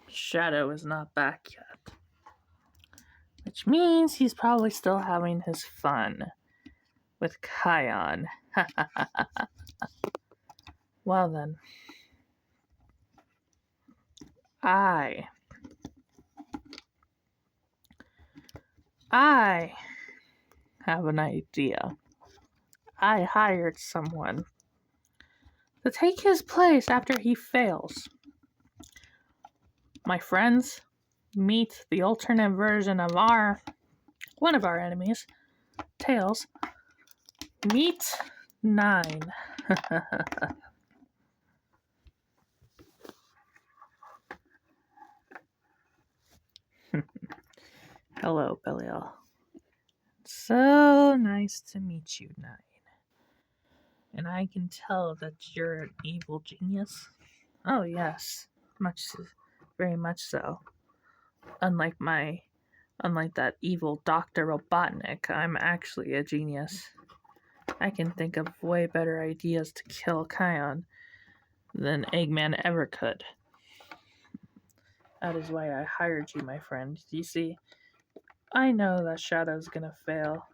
Shadow is not back yet. Which means he's probably still having his fun with Kion. Well then. I have an idea. I hired someone to take his place after he fails. My friends, meet the alternate version of one of our enemies, Tails. Meet 9. Hello, Belial. So nice to meet you, 9. And I can tell that you're an evil genius. Oh yes, very much so. Unlike that evil Dr. Robotnik, I'm actually a genius. I can think of way better ideas to kill Kion than Eggman ever could. That is why I hired you, my friend. You see, I know that Shadow's gonna fail.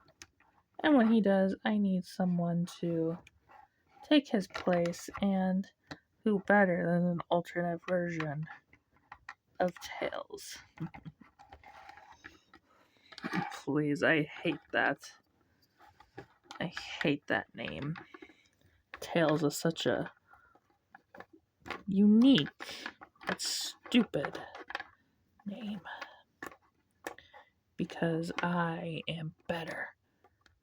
And when he does, I need someone to take his place, and who better than an alternate version of Tails? Please, I hate that. I hate that name. Tails is such a unique but stupid name. Because I am better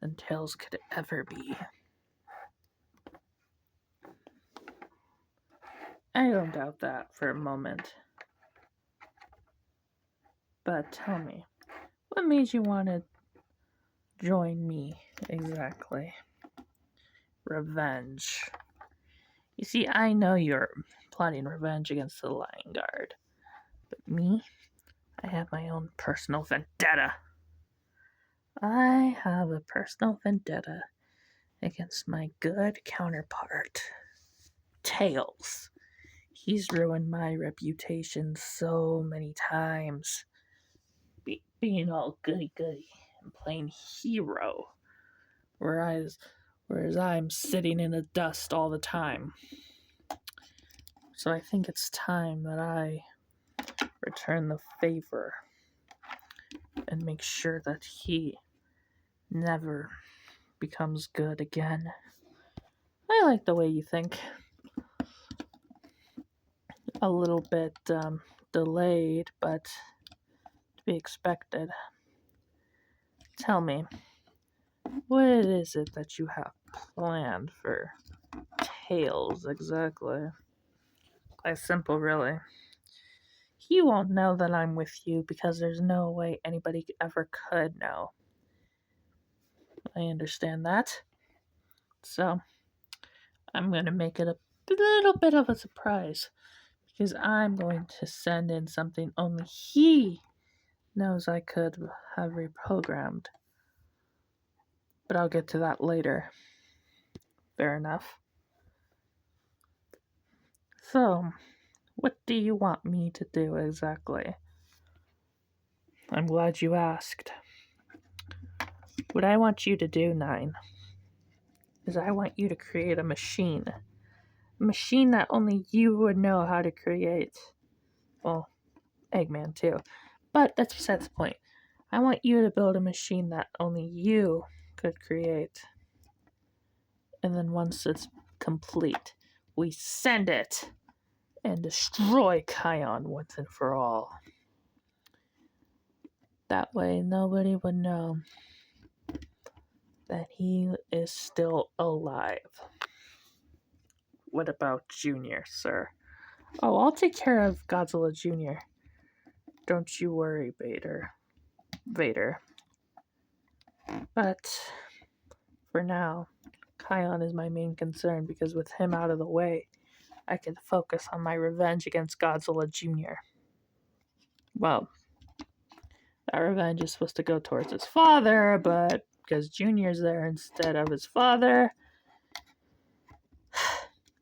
than Tails could ever be. I don't doubt that for a moment. But tell me, what made you want to join me exactly? Revenge. You see, I know you're plotting revenge against the Lion Guard. But me, I have my own personal vendetta. I have a personal vendetta against my good counterpart, Tails. He's ruined my reputation so many times. Being all goody-goody and playing hero. Whereas I'm sitting in the dust all the time. So I think it's time that I return the favor and make sure that he never becomes good again. I like the way you think. A little bit delayed, but to be expected. Tell me, what is it that you have planned for Tails exactly? Quite simple, really. He won't know that I'm with you because there's no way anybody ever could know. I understand that. So, I'm going to make it a little bit of a surprise because I'm going to send in something only he knows I could have reprogrammed. But I'll get to that later. Fair enough. So, what do you want me to do exactly? I'm glad you asked. What I want you to do, 9, is I want you to create a machine. A machine that only you would know how to create. Well, Eggman too. But that's besides the point. I want you to build a machine that only you could create. And then once it's complete, we send it and destroy Kion once and for all. That way, nobody would know that he is still alive. What about Junior, sir? Oh, I'll take care of Godzilla Jr. Don't you worry, Vader. But for now, Kion is my main concern because with him out of the way, I can focus on my revenge against Godzilla Jr. Well, that revenge is supposed to go towards his father, but because Junior's there instead of his father,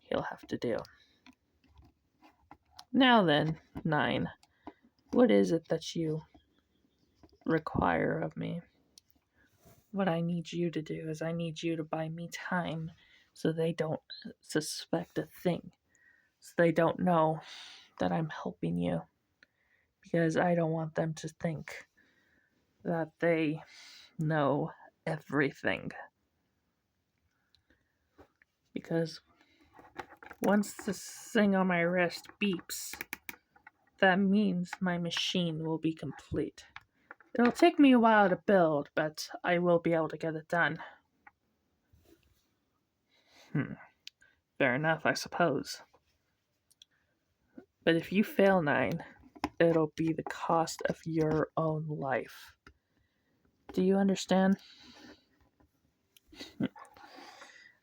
he'll have to do. Now then, 9, what is it that you require of me? What I need you to do is I need you to buy me time so they don't suspect a thing. So they don't know that I'm helping you. Because I don't want them to think that they know everything. Because once this thing on my wrist beeps, that means my machine will be complete. It'll take me a while to build, but I will be able to get it done. Fair enough, I suppose. But if you fail, 9, it'll be the cost of your own life. Do you understand?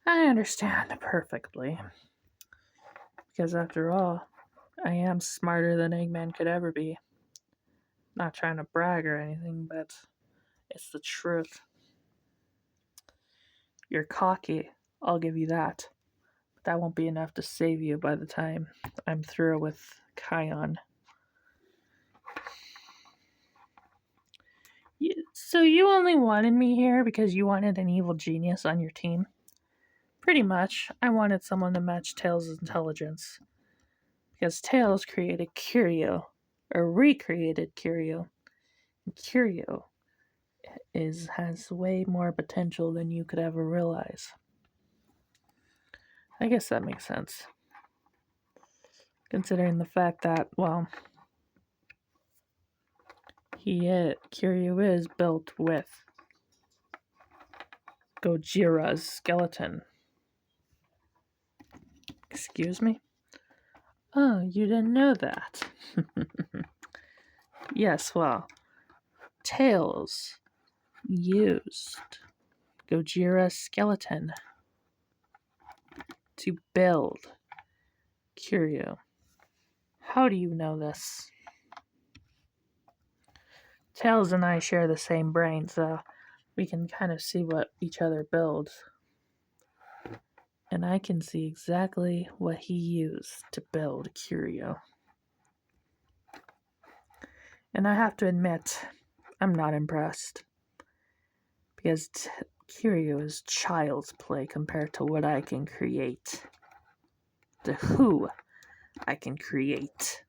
I understand perfectly. Because after all, I am smarter than Eggman could ever be. Not trying to brag or anything, but it's the truth. You're cocky, I'll give you that. But that won't be enough to save you by the time I'm through with Kion. So you only wanted me here because you wanted an evil genius on your team? Pretty much, I wanted someone to match Tails' intelligence. Because Tails created Curio, or recreated Curio. And Curio has way more potential than you could ever realize. I guess that makes sense. Considering the fact that, well, Curio is built with Gojira's skeleton. Excuse me? Oh, you didn't know that. Yes, well, Tails used Gojira's skeleton to build Curio. How do you know this? Tails and I share the same brain, so we can kind of see what each other builds. And I can see exactly what he used to build Curio. And I have to admit, I'm not impressed. Because Curio is child's play compared to what I can create. To who I can create.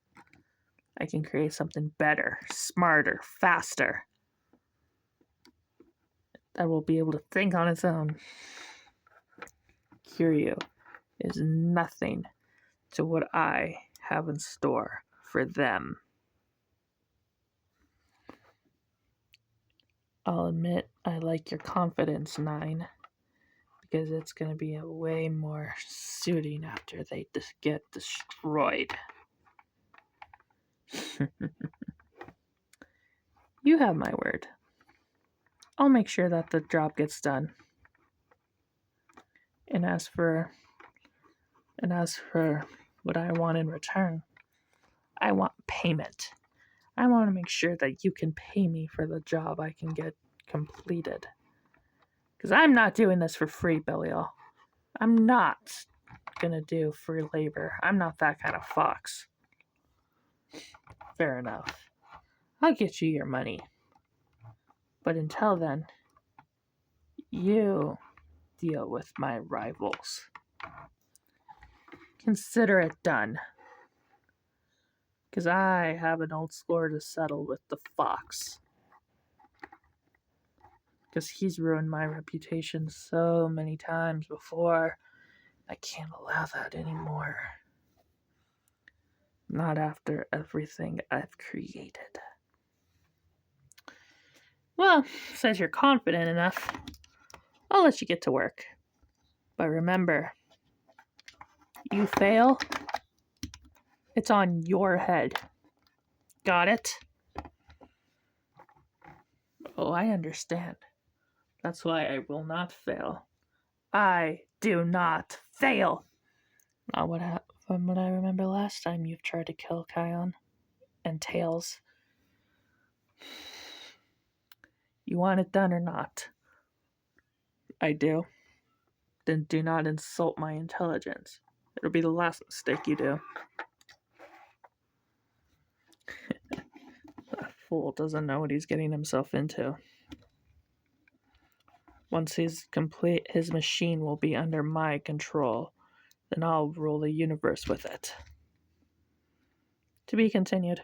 I can create something better, smarter, faster. That will be able to think on its own. Curio is nothing to what I have in store for them. I'll admit I like your confidence, 9, because it's going to be a way more suiting after they get destroyed. You have my word. I'll make sure that the job gets done. And as for what I want in return, I want payment. I want to make sure that you can pay me for the job I can get completed. Because I'm not doing this for free, Belial. I'm not gonna do free labor. I'm not that kind of fox. Fair enough. I'll get you your money. But until then, you deal with my rivals. Consider it done. Because I have an old score to settle with the fox. Because he's ruined my reputation so many times before. I can't allow that anymore. Not after everything I've created. Well, since you're confident enough, I'll let you get to work. But remember, you fail, it's on your head. Got it? Oh, I understand. That's why I will not fail. I do not fail. Not from what I remember last time you've tried to kill Kion and Tails. You want it done or not? I do. Then do not insult my intelligence. It'll be the last mistake you do. fool doesn't know what he's getting himself into. Once he's complete, his machine will be under my control. Then I'll rule the universe with it. To be continued.